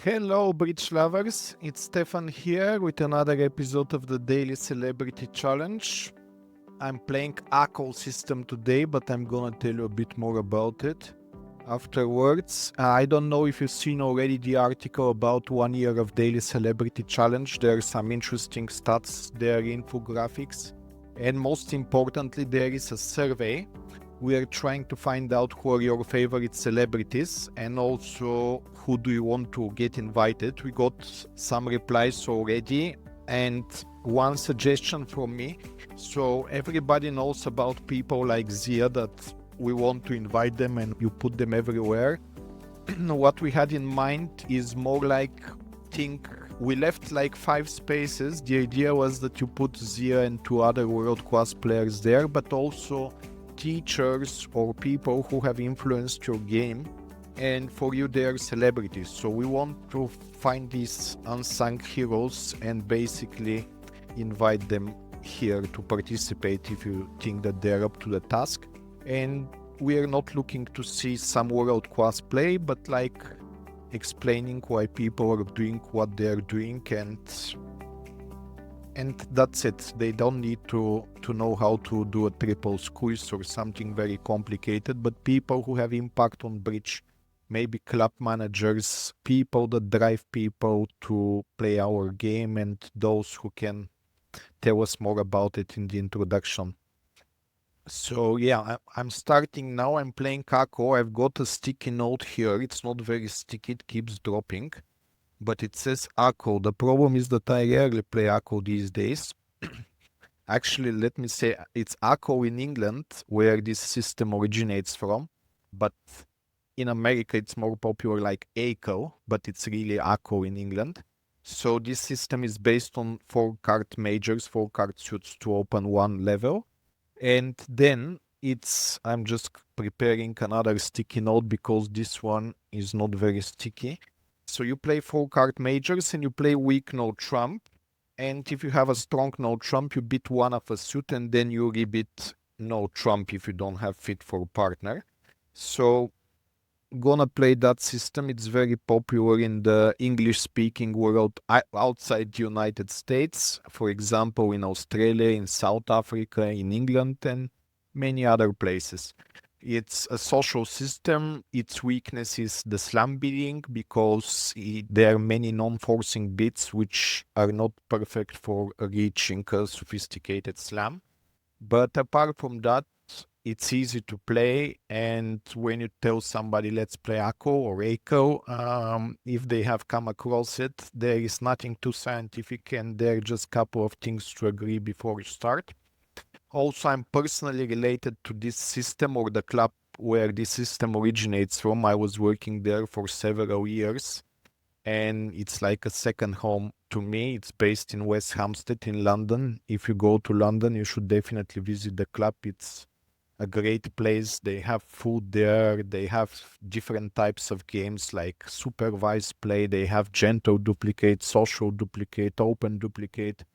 Hello, bridge lovers. It's Stefan here with another episode of the Daily Celebrity Challenge. I'm playing ACO system today, but I'm gonna tell you a bit more about it afterwards. I don't know if you've seen already the article about 1 year of Daily Celebrity Challenge. There are some interesting stats there, infographics, and most importantly, there is a survey. We are trying to find out who are your favorite celebrities and also who do you want to get invited. We got some replies already and one suggestion from me. So everybody knows about people like Zia that we want to invite them and you put them everywhere. What we had in mind is more like, we left like 5 spaces. The idea was that you put Zia and 2 other world-class players there, but also teachers or people who have influenced your game, and for you they are celebrities. So we want to find these unsung heroes and basically invite them here to participate if you think that they're up to the task. And we are not looking to see some world-class play, but like explaining why people are doing what they're doing, and that's it. They don't need to know how to do a triple squeeze or something very complicated, but people who have impact on bridge, maybe club managers, people that drive people to play our game, and those who can tell us more about it in the introduction. So yeah, I'm starting now. I'm playing Kako. I've got a sticky note here. It's not very sticky, it keeps dropping, but it says Ako. The problem is that I rarely play Ako these days. Actually, let me say it's Ako in England, where this system originates from, but in America it's more popular like Ako, but it's really Ako in England. So this system is based on 4 card majors, 4 card suits to open 1 level. And then I'm just preparing another sticky note because this one is not very sticky. So you play 4 card majors and you play weak no trump. And if you have a strong no trump, you beat 1 of a suit and then you rebeat no trump if you don't have fit for a partner. So gonna play that system. It's very popular in the English-speaking world outside the United States. For example, in Australia, in South Africa, in England, and many other places. It's a social system. Its weakness is the slam bidding because there are many non-forcing bits which are not perfect for reaching a sophisticated slam. But apart from that, it's easy to play, and when you tell somebody let's play Ako or Ako, if they have come across it, there is nothing too scientific and there are just a couple of things to agree before you start. Also, I'm personally related to this system or the club where this system originates from. I was working there for several years and it's like a second home to me. It's based in West Hampstead in London. If you go to London, you should definitely visit the club. It's a great place. They have food there. They have different types of games like supervised play. They have gentle duplicate, social duplicate, open duplicate.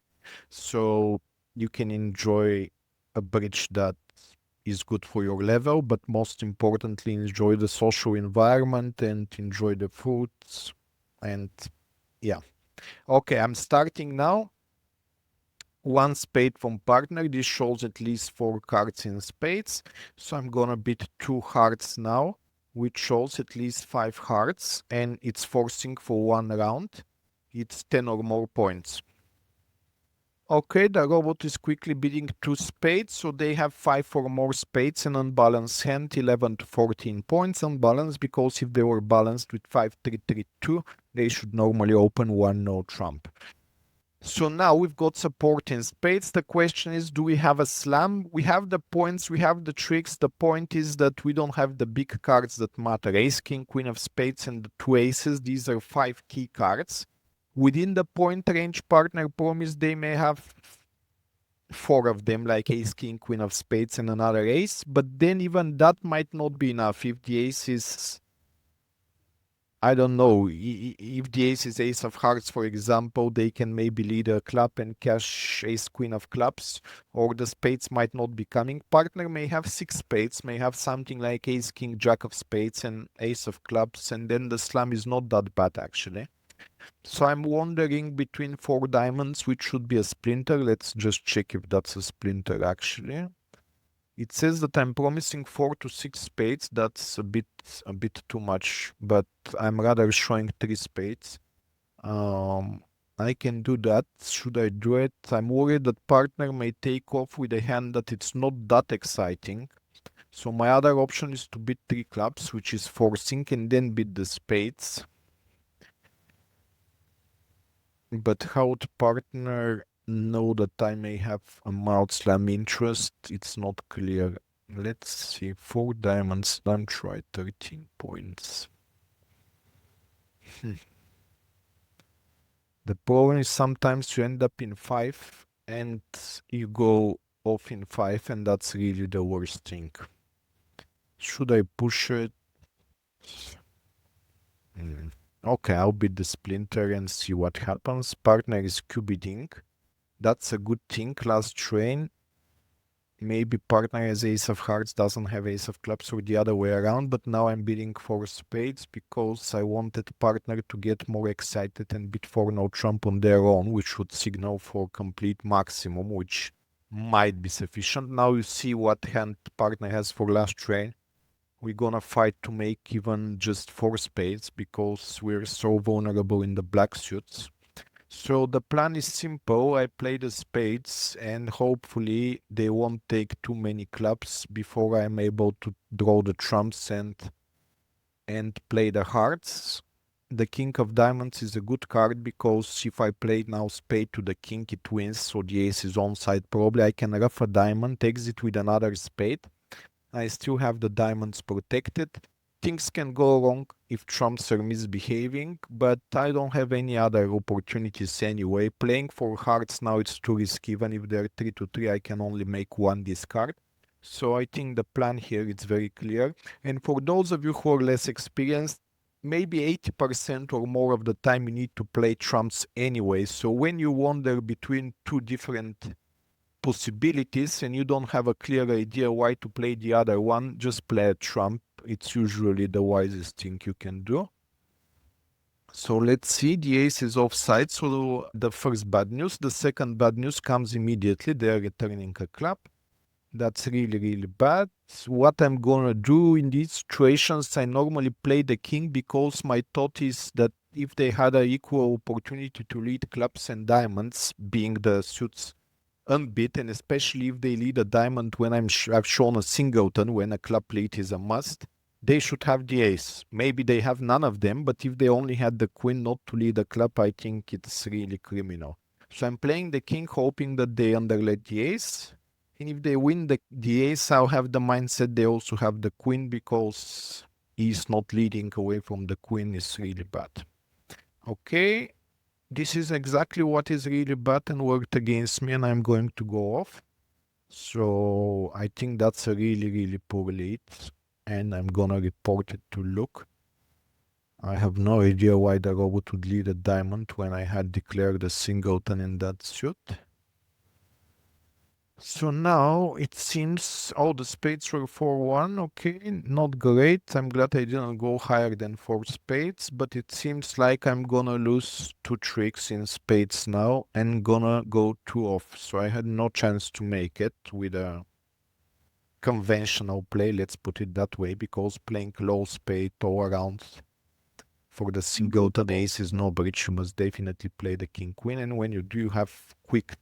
So you can enjoy a bridge that is good for your level, but most importantly, enjoy the social environment and enjoy the foods. And yeah. Okay, I'm starting now. 1 spade from partner. This shows at least 4 cards in spades. So I'm gonna beat 2 hearts now, which shows at least 5 hearts, and it's forcing for 1 round. It's 10 or more points. Okay, the robot is quickly beating 2 spades, so they have 5 or more spades, an unbalanced hand, 11 to 14 points unbalanced, because if they were balanced with 5, 3, 3, 2, they should normally open 1 no trump. So now we've got support in spades. The question is, do we have a slam? We have the points, we have the tricks. The point is that we don't have the big cards that matter. Ace, king, queen of spades, and the 2 aces. These are 5 key cards. Within the point range partner promise, they may have 4 of them, like ace, king, queen of spades, and another ace. But then even that might not be enough. If the ace is, I don't know, if the ace is ace of hearts, for example, they can maybe lead a club and cash ace, queen of clubs, or the spades might not be coming. Partner may have 6 spades, may have something like ace, king, jack of spades, and ace of clubs, and then the slam is not that bad, actually. So I'm wondering between 4 diamonds, which should be a splinter. Let's just check if that's a splinter actually. It says that I'm promising 4 to 6 spades. That's a bit too much, but I'm rather showing 3 spades. Um, I can do that. Should I do it? I'm worried that partner may take off with a hand that it's not that exciting. So my other option is to beat 3 clubs, which is forcing, and then beat the spades. But how would partner know that I may have a mouth slam interest? It's not clear. Let's see. 4 diamonds. I'm try 13 points. The problem is sometimes you end up in 5 and you go off in 5, and that's really the worst thing. Should I push it? Okay, I'll beat the splinter and see what happens. Partner is cubiting. That's a good thing. Last train. Maybe partner has ace of hearts, doesn't have ace of clubs, or the other way around, but now I'm bidding for spades because I wanted partner to get more excited and bid for no trump on their own, which would signal for complete maximum, which might be sufficient. Now you see what hand partner has for last train. We're gonna fight to make even just 4 spades because we're so vulnerable in the black suits. So the plan is simple. I play the spades and hopefully they won't take too many clubs before I'm able to draw the trumps and play the hearts. The king of diamonds is a good card because if I play now spade to the king, it wins, so the ace is onside. Probably I can ruff a diamond, exit with another spade. I still have the diamonds protected. Things can go wrong if trumps are misbehaving, but I don't have any other opportunities anyway. Playing for hearts now it's too risky. Even if they're 3 to 3, I can only make one discard. So I think the plan here is very clear. And for those of you who are less experienced, maybe 80% or more of the time you need to play trumps anyway. So when you wander between two different possibilities and you don't have a clear idea why to play the other one, just play a trump. It's usually the wisest thing you can do. So let's see, the ace is offside, so the first bad news. The second bad news comes immediately. They're returning a club. That's really, really bad. What I'm gonna do in these situations, I normally play the king because my thought is that if they had an equal opportunity to lead clubs and diamonds, being the suits unbeaten, especially if they lead a diamond when I've shown a singleton when a club lead is a must. They should have the ace. Maybe they have none of them, but if they only had the queen not to lead a club, I think it's really criminal. So I'm playing the king, hoping that they underlet the ace. And if they win the ace, I'll have the mindset they also have the queen because he's not leading away from the queen is really bad. Okay, this is exactly what is really bad and worked against me, and I'm going to go off. So I think that's a really, really poor lead, and I'm gonna report it to Luke. I have no idea why the robot would lead a diamond when I had declared a singleton in that suit. So now it seems all the spades were 4-1. Okay, not great. I'm glad I didn't go higher than 4 spades, but it seems like I'm gonna lose 2 tricks in spades now and gonna go 2 off. So I had no chance to make it with a conventional play, let's put it that way, because playing low spade all around for the singleton ace is no bridge. You must definitely play the king queen, and when you do, you have quick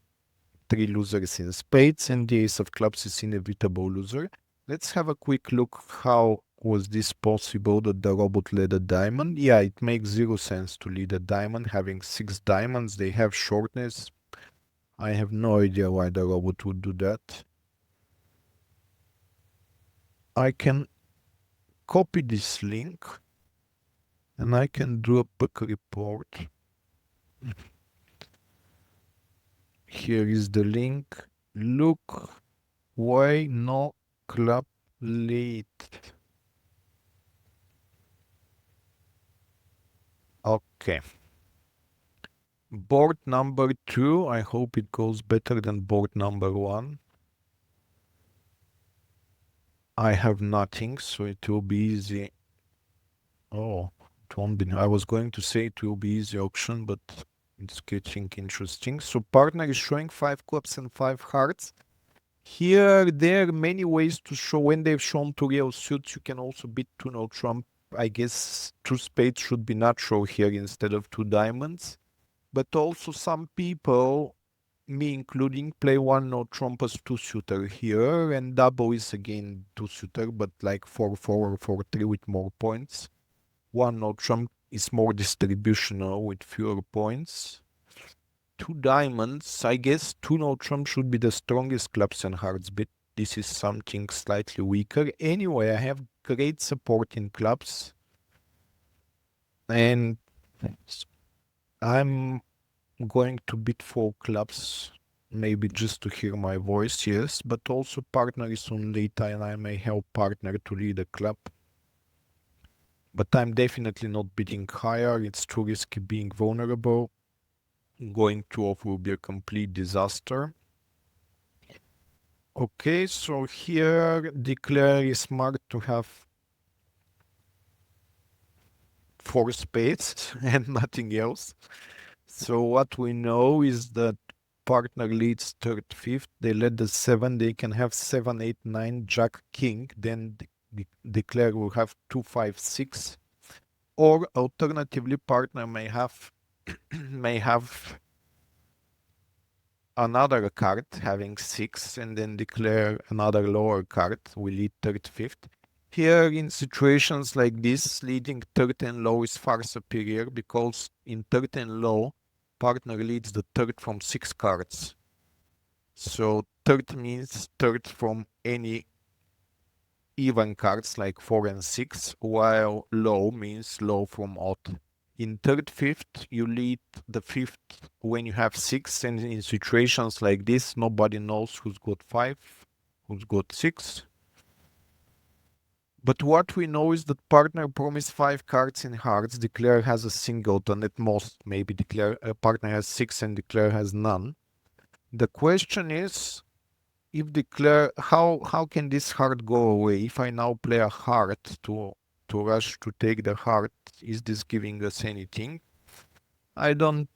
3 losers in spades, and the ace of clubs is inevitable loser. Let's have a quick look. How was this possible that the robot led a diamond? Yeah, it makes 0 sense to lead a diamond. Having 6 diamonds, they have shortness. I have no idea why the robot would do that. I can copy this link and I can do a book report. Here is the link. Look, why no club lead? Okay. Board number 2. I hope it goes better than board number 1. I have nothing, so it will be easy. Oh, won't be. I was going to say it will be easy auction, but it's getting interesting. So partner is showing 5 clubs and 5 hearts. Here, there are many ways to show. When they've shown 2 real suits, you can also beat 2 no trump. I guess 2 spades should be natural here instead of 2 diamonds. But also some people, me including, play 1 no trump as 2 suitor here, and double is again 2 suitor, but like 4-4 or 4-3 with more points. 1 no trump is more distributional with fewer points. 2 diamonds, I guess 2 no trump should be the strongest clubs and hearts, but this is something slightly weaker. Anyway, I have great support in clubs, and I'm going to bid 4 clubs, maybe just to hear my voice, yes, but also partner is on data and I may help partner to lead a club. But I'm definitely not bidding higher, it's too risky being vulnerable. Going to off will be a complete disaster. Okay, so here declare is smart to have 4 spades and nothing else. So what we know is that partner leads third, fifth. They let the 7. They can have 7, 8, 9, Jack, King. Then declare will have 2, 5, 6. Or alternatively, partner may have may have another card having 6 and then declare another lower card. We lead third, fifth. Here, in situations like this, leading third and low is far superior because in third and low, partner leads the third from 6 cards. So third means third from any even cards like 4 and 6, while low means low from odd. In third, fifth, you lead the fifth when you have 6, and in situations like this, nobody knows who's got 5, who's got 6. But what we know is that partner promised 5 cards in hearts, declare has a singleton at most, maybe declare partner has 6 and declare has none. The question is, if declare, how can this heart go away? If I now play a heart to rush to take the heart, is this giving us anything? I don't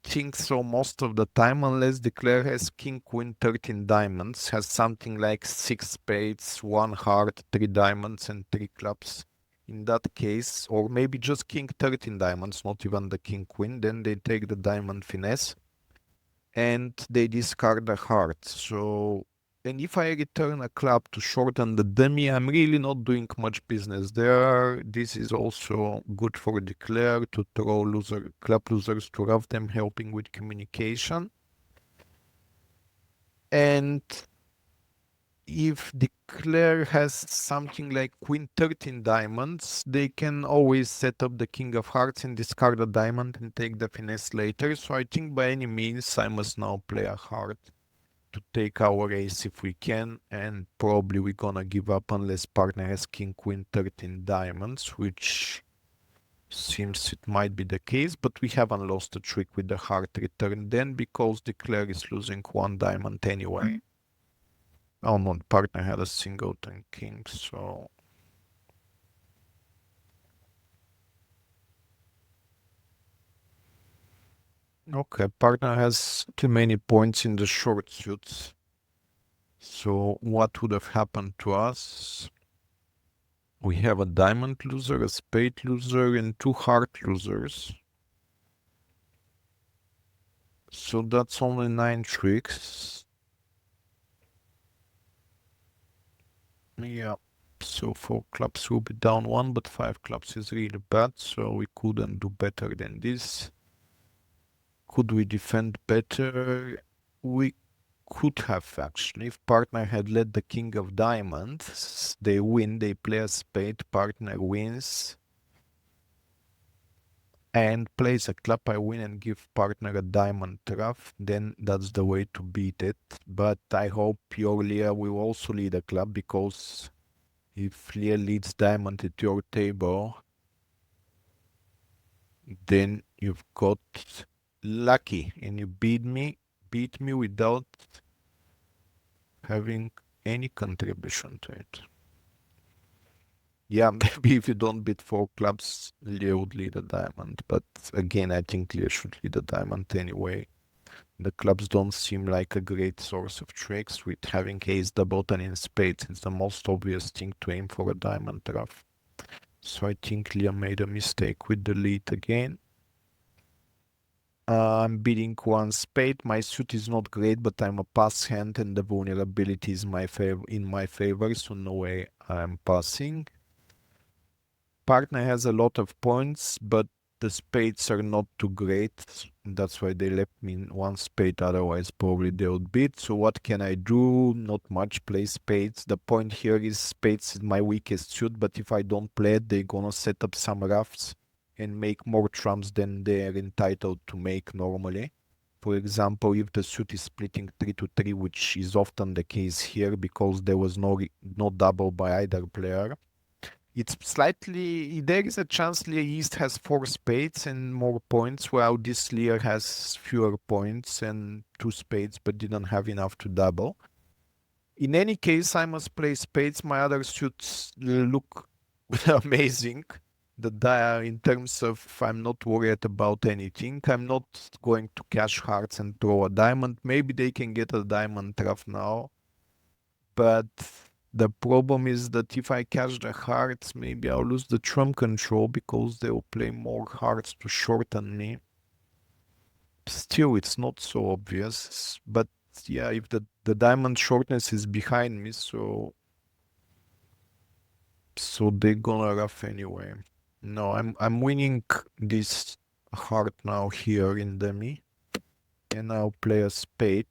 think so most of the time, unless declare has king, queen, 13 diamonds, has something like 6 spades, 1 heart, 3 diamonds, and 3 clubs. In that case, or maybe just king, 13 diamonds, not even the king, queen, then they take the diamond finesse and they discard the heart. So, and if I return a club to shorten the dummy, I'm really not doing much business there. This is also good for declare to throw club losers to rough them, helping with communication. And if declare has something like queen 13 diamonds, they can always set up the king of hearts and discard a diamond and take the finesse later. So I think by any means I must now play a heart to take our ace if we can, and probably we're gonna give up unless partner has king, queen, 13 diamonds, which seems it might be the case, but we haven't lost a trick with the heart return then because declare is losing 1 diamond anyway. Oh no, partner had a singleton king, so okay, partner has too many points in the short suits. So what would have happened to us? We have a diamond loser, a spade loser, and 2 heart losers. So that's only 9 tricks. Yeah. So 4 clubs will be down 1, but 5 clubs is really bad, so we couldn't do better than this. Could we defend better? We could have actually. If partner had led the king of diamonds, they win, they play a spade, partner wins, and plays a club, I win and give partner a diamond rough, then that's the way to beat it. But I hope your Leah will also lead a club, because if Leah leads diamond at your table, then you've got lucky and you beat me without having any contribution to it. Yeah, maybe if you don't beat four clubs, Leo would lead a diamond. But again, I think Leo should lead a diamond anyway. The clubs don't seem like a great source of tricks, with having ace, the button in spades. It's the most obvious thing to aim for a diamond rough. So I think Leo made a mistake with the lead again. I'm beating one spade. My suit is not great, but I'm a pass hand and the vulnerability is in my favor, so no way I'm passing. Partner has a lot of points, but the spades are not too great. That's why they left me in one spade, otherwise probably they would beat. So what can I do? Not much, play spades. The point here is spades is my weakest suit, but if I don't play it, they're gonna set up some roughs and make more trumps than they're entitled to make normally. For example, if the suit is splitting 3 to 3, which is often the case here because there was no double by either player, it's slightly, there is a chance Lear East has four spades and more points, while this Lear has fewer points and two spades but didn't have enough to double. In any case, I must play spades. My other suits look amazing. The in terms of I'm not worried about anything. I'm not going to cash hearts and throw a diamond. Maybe they can get a diamond rough now. But the problem is that if I catch the hearts, maybe I'll lose the trump control because they'll play more hearts to shorten me. Still, it's not so obvious. But yeah, if the diamond shortness is behind me, so they're gonna rough anyway. No, I'm winning this heart now here in demi, and I'll play a spade.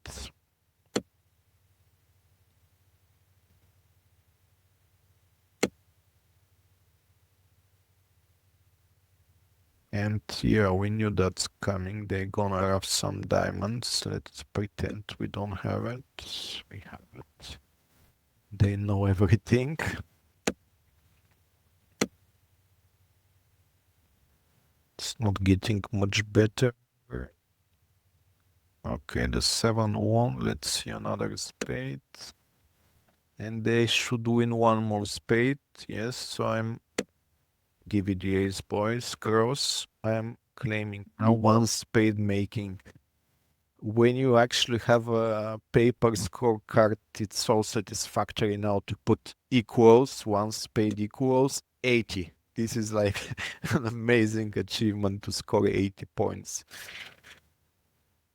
And yeah, we knew that's coming. They're gonna have some diamonds. Let's pretend we don't have it. We have it. They know everything. It's not getting much better. Okay, the 7-1. Let's see another spade. And they should win one more spade. Yes, so I'm give it the ace, boys. Cross. I'm claiming now one spade making. When you actually have a paper scorecard, it's so satisfactory now to put equals, one spade equals 80. This is like an amazing achievement to score 80 points.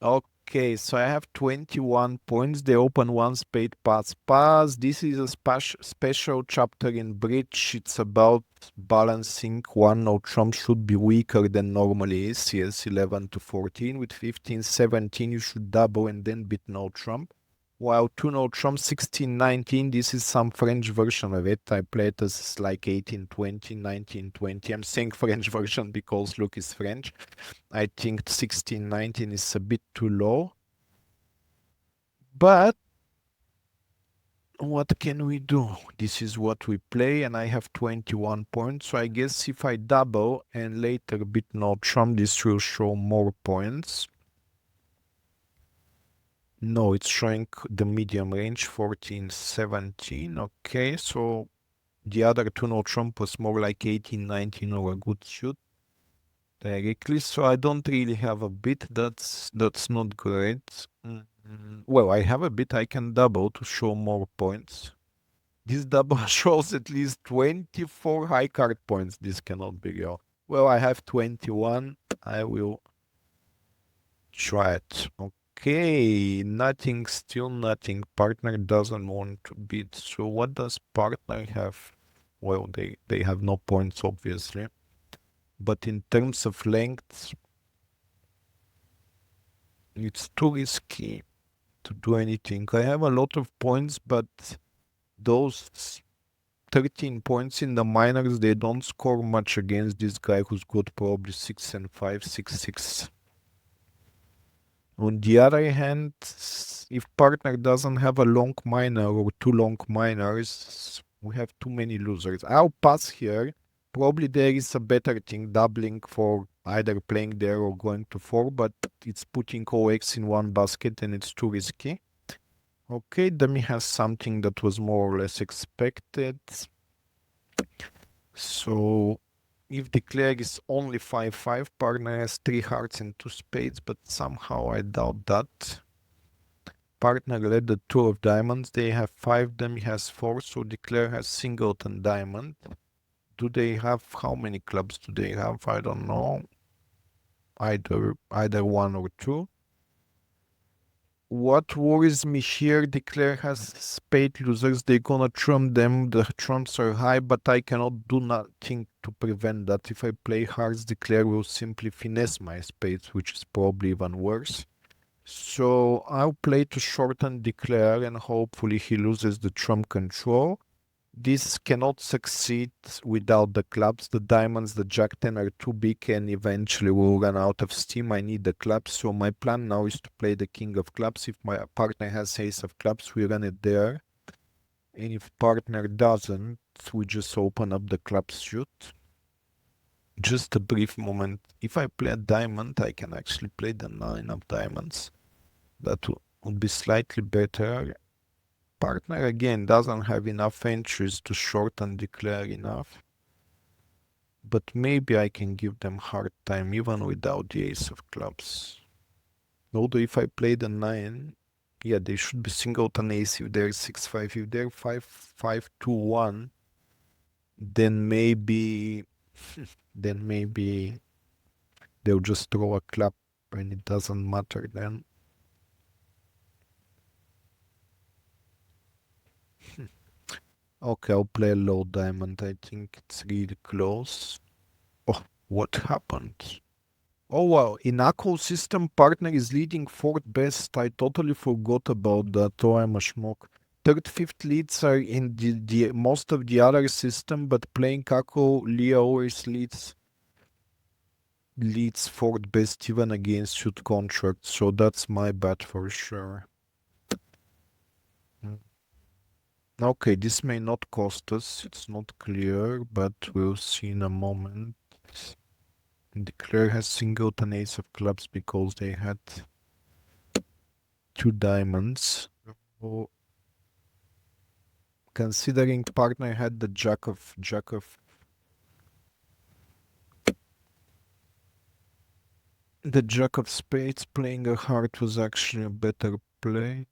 Okay, so I have 21 points. They open one spade pass. This is a special chapter in bridge. It's about balancing. One no trump should be weaker than normally is. Yes, 11 to 14. With 15, 17, you should double and then beat no trump. While two no trump, 16, 19, this is some French version of it. I play it as like 18, 20, 19, 20. I'm saying French version because Luke is French. I think 16, 19 is a bit too low. But what can we do? This is what we play, and I have 21 points. So I guess if I double and later beat no trump, this will show more points. No, it's showing the medium range, 14, 17. Okay, so the other two no trump was more like 18, 19 or a good shoot directly. So I don't really have a bit. That's not great. Well, I have a bit. I can double to show more points. This double shows at least 24 high card points. This cannot be real. Well, I have 21. I will try it. Okay, nothing, still nothing. Partner doesn't want to beat. So what does partner have? Well, they have no points, obviously. But in terms of length, it's too risky to do anything. I have a lot of points, but those 13 points in the minors, they don't score much against this guy who's got probably 6 and 5, 6, 6. On the other hand, if partner doesn't have a long minor or two long minors, we have too many losers. I'll pass here. Probably there is a better thing, doubling for either playing there or going to 4, but it's putting all eggs in one basket and it's too risky. Okay, Demi has something that was more or less expected. So if declare is only 5-5, partner has 3 hearts and 2 spades, but somehow I doubt that. Partner led the 2 of diamonds, they have 5, then he has 4, so declare has singleton diamond. Do they have, how many clubs do they have? I don't know. Either 1 or 2. What worries me here, declare has spade losers, they gonna trump them, the trumps are high, but I cannot do nothing to prevent that. If I play hearts, declare will simply finesse my spades, which is probably even worse. So I'll play to shorten declare and hopefully he loses the trump control. This cannot succeed without the clubs. The diamonds, the jack 10 are too big and eventually will run out of steam. I need the clubs. So my plan now is to play the king of clubs. If my partner has ace of clubs, we run it there. And if partner doesn't, we just open up the club suit. Just a brief moment. If I play a diamond, I can actually play the 9 of diamonds. That would be slightly better. Partner again doesn't have enough entries to shorten declare enough. But maybe I can give them hard time even without the ace of clubs. Although if I play the 9, yeah, they should be singleton ace if they're 6-5. If they're 5-5-2-1, then maybe they'll just throw a club and it doesn't matter then. Okay, I'll play a low diamond. I think it's really close. Oh, what happened? Oh wow, in Akko system, partner is leading fourth best. I totally forgot about that. Oh, I'm a schmuck. Third, fifth leads are in the most of the other system, but playing Akko, Leah always leads fourth best even against shoot contracts. So that's my bad for sure. Okay, this may not cost us. It's not clear, but we'll see in a moment. Declare has singleton ace of clubs because they had 2 diamonds. So, considering partner had the jack of spades, playing a heart was actually a better play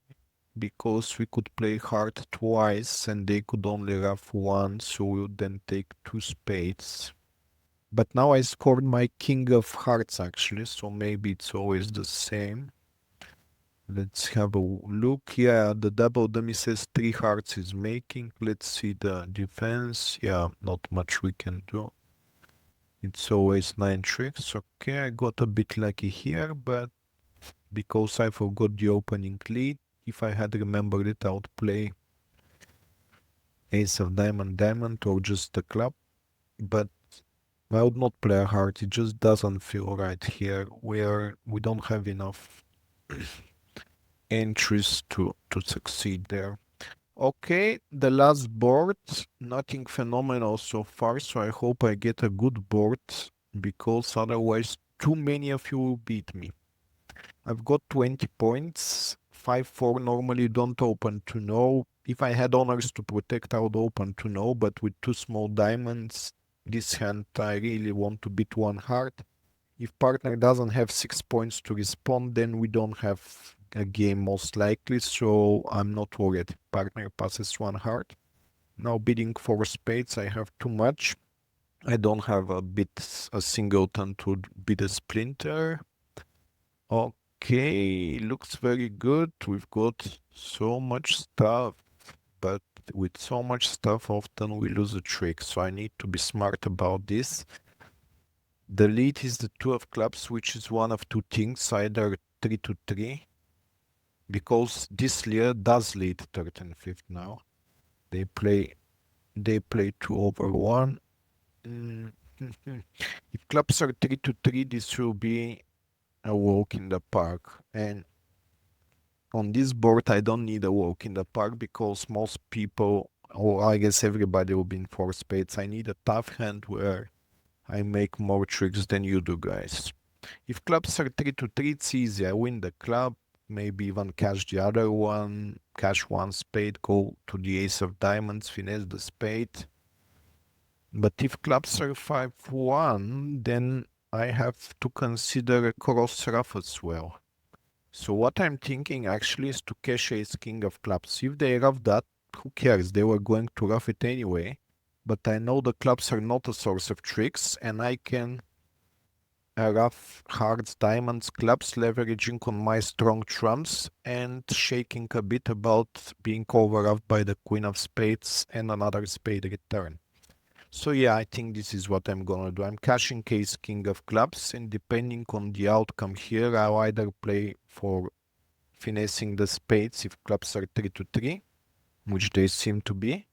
because we could play heart twice and they could only have 1, so we would then take 2 spades. But now I scored my king of hearts actually, so maybe it's always the same. Let's have a look. Yeah, the double dummy says 3 hearts is making. Let's see the defense. Yeah, not much we can do. It's always 9 tricks. Okay, I got a bit lucky here, but because I forgot the opening lead, if I had remembered it, I would play ace of diamond, or just the club. But I would not play a heart. It just doesn't feel right here. We don't have enough entries to succeed there. Okay, the last board, nothing phenomenal so far, so I hope I get a good board, because otherwise too many of you will beat me. I've got 20 points, 5-4 normally don't open to no. If I had honors to protect, I would open to no, but with 2 small diamonds, this hand I really want to beat 1 heart. If partner doesn't have 6 points to respond, then we don't have a game most likely, so I'm not worried. Partner passes 1 heart. Now bidding 4 spades, I have too much. I don't have a singleton to bid a splinter. Okay, looks very good. We've got so much stuff, but with so much stuff, often we lose a trick, so I need to be smart about this. The lead is the 2 of clubs, which is one of 2 things, either 3-3, because this layer does lead third and fifth now. They play 2/1. If clubs are 3-3, this will be a walk in the park. And on this board, I don't need a walk in the park because most people, or I guess everybody, will be in 4 spades. I need a tough hand where I make more tricks than you do, guys. If clubs are 3-3, it's easy. I win the club, maybe even cash the other one, cash 1 spade, go to the ace of diamonds, finesse the spade. But if clubs are 5-1, then I have to consider a cross ruff as well. So what I'm thinking actually is to cash ace king of clubs. If they ruff that, who cares? They were going to ruff it anyway. But I know the clubs are not a source of tricks, and I can rough hearts, diamonds, clubs, leveraging on my strong trumps and shaking a bit about being over by the queen of spades and another spade return. So yeah, I think this is what I'm gonna do. I'm cashing ace king of clubs, and depending on the outcome here, I'll either play for finessing the spades if clubs are 3-3, which they seem to be,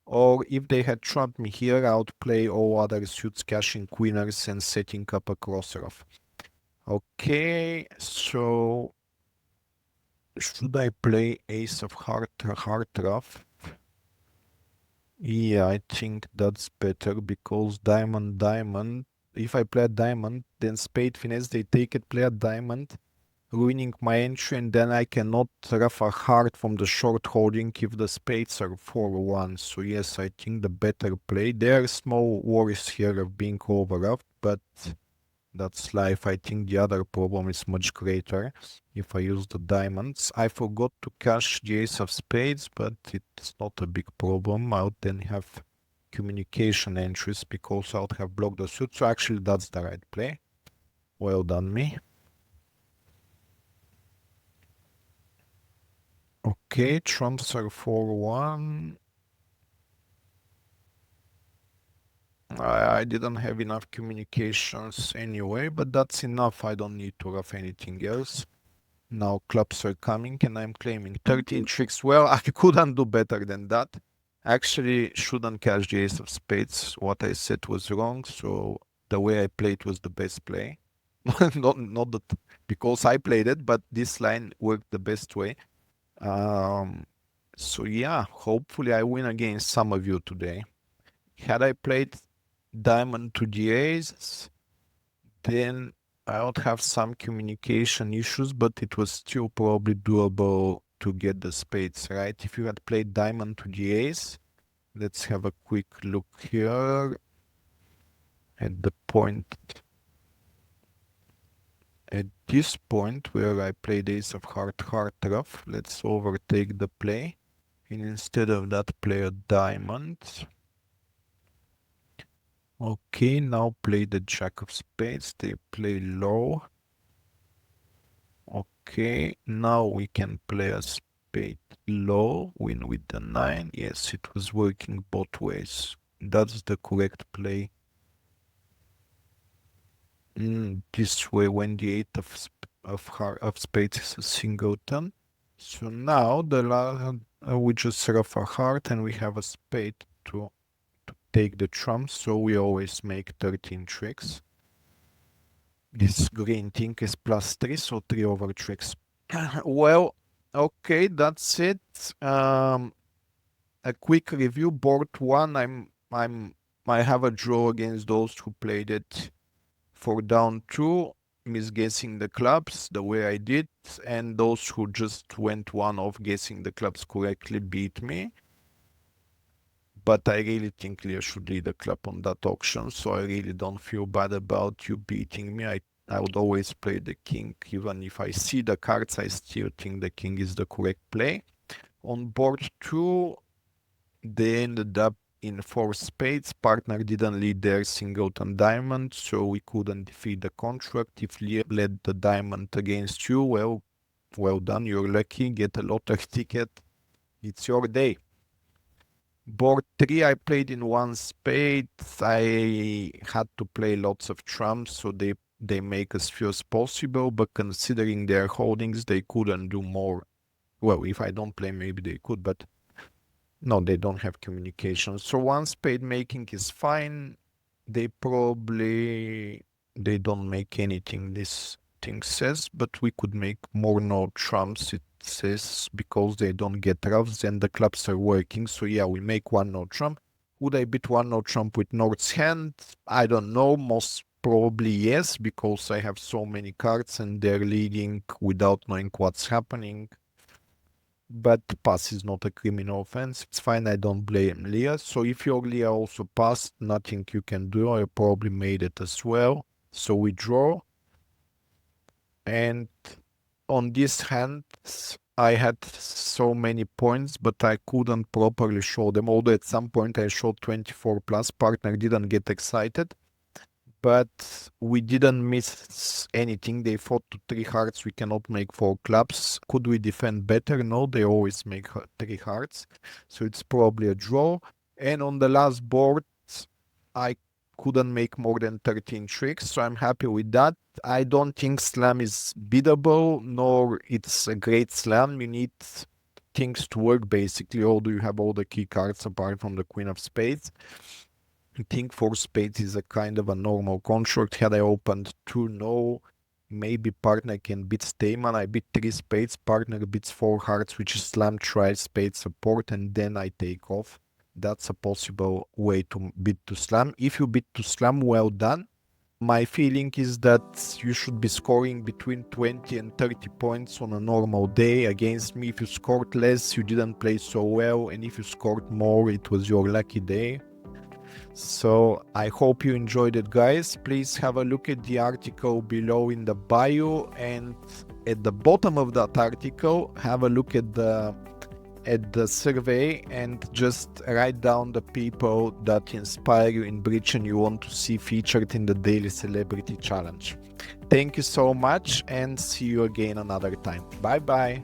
or if they had trumped me here, I would play all other suits, cashing queeners and setting up a cross ruff. Okay, so should I play ace of heart ruff? Yeah, I think that's better because diamond, diamond. If I play a diamond, then spade finesse, they take it, play a diamond, ruining my entry, and then I cannot ruff a heart from the short holding if the spades are 4-1. So yes, I think the better play. There are small worries here of being over-ruffed, but that's life. I think the other problem is much greater if I use the diamonds. I forgot to cash the ace of spades, but it's not a big problem. I would then have communication entries because I would have blocked the suit. So actually that's the right play. Well done, me. Okay, trumps are 4-1. I didn't have enough communications anyway, but that's enough. I don't need to rough anything else. Now clubs are coming and I'm claiming 13 tricks. Well, I couldn't do better than that. Actually, shouldn't cash the ace of spades. What I said was wrong, so the way I played was the best play. Not that because I played it, but this line worked the best way. Um, so yeah, hopefully I win against some of you today. Had I played diamond to the ace, then I would have some communication issues, but it was still probably doable to get the spades, right? If you had played diamond to the ace, let's have a quick look here at the point. At this point where I played ace of heart rough, let's overtake the play. And instead of that, play a diamond. Okay, now play the jack of spades. They play low. Okay, now we can play a spade low, win with the 9. Yes, it was working both ways. That's the correct play. This way, when the 8 of spades is a singleton. So now we just rough a heart and we have a spade to take the trump. So we always make 13 tricks. This green thing is +3, so 3 over tricks. Well, okay, that's it. A quick review. Board 1, I have a draw against those who played it for down 2, misguessing the clubs the way I did, and those who just went one off guessing the clubs correctly beat me. But I really think Leah should lead the club on that auction, so I really don't feel bad about you beating me. I would always play the king. Even if I see the cards, I still think the king is the correct play. On board 2, they ended up in 4 spades. Partner didn't lead their singleton diamond, so we couldn't defeat the contract. If Leah led the diamond against you, well done, you're lucky, get a lottery ticket. It's your day. Board 3, I played in 1 spade. I had to play lots of trumps, so they make as few as possible, but considering their holdings, they couldn't do more. Well, if I don't play, maybe they could, but no, they don't have communication. So 1 spade making is fine. They don't make anything, this thing says, but we could make more no trumps, it says, because they don't get roughs and the clubs are working. So yeah, we make 1 no trump. Would I beat 1 no trump with North's hand? I don't know. Most probably yes, because I have so many cards and they're leading without knowing what's happening. but pass is not a criminal offense. It's fine, I don't blame Leah. So if your Leah also passed, nothing you can do. I probably made it as well. So we draw. And on this hand, I had so many points, but I couldn't properly show them. Although at some point I showed 24 plus, partner didn't get excited. But we didn't miss anything. They fought to 3 hearts. We cannot make 4 clubs. Could we defend better? No, they always make 3 hearts. So it's probably a draw. And on the last board, I couldn't make more than 13 tricks. So I'm happy with that. I don't think slam is biddable, nor it's a great slam. You need things to work basically. Although you have all the key cards apart from the Queen of Spades. I think 4 spades is a kind of a normal construct. Had I opened 2, no, maybe partner can beat Stefan. I beat 3 spades, partner beats 4 hearts, which is slam, try, spade support, and then I take off. That's a possible way to beat to slam. If you beat to slam, well done. My feeling is that you should be scoring between 20 and 30 points on a normal day. Against me, if you scored less, you didn't play so well, and if you scored more, it was your lucky day. So I hope you enjoyed it, guys. Please have a look at the article below in the bio, and at the bottom of that article have a look at the survey and just write down the people that inspire you in bridge and you want to see featured in the daily celebrity challenge. Thank you so much, and see you again another time. Bye bye.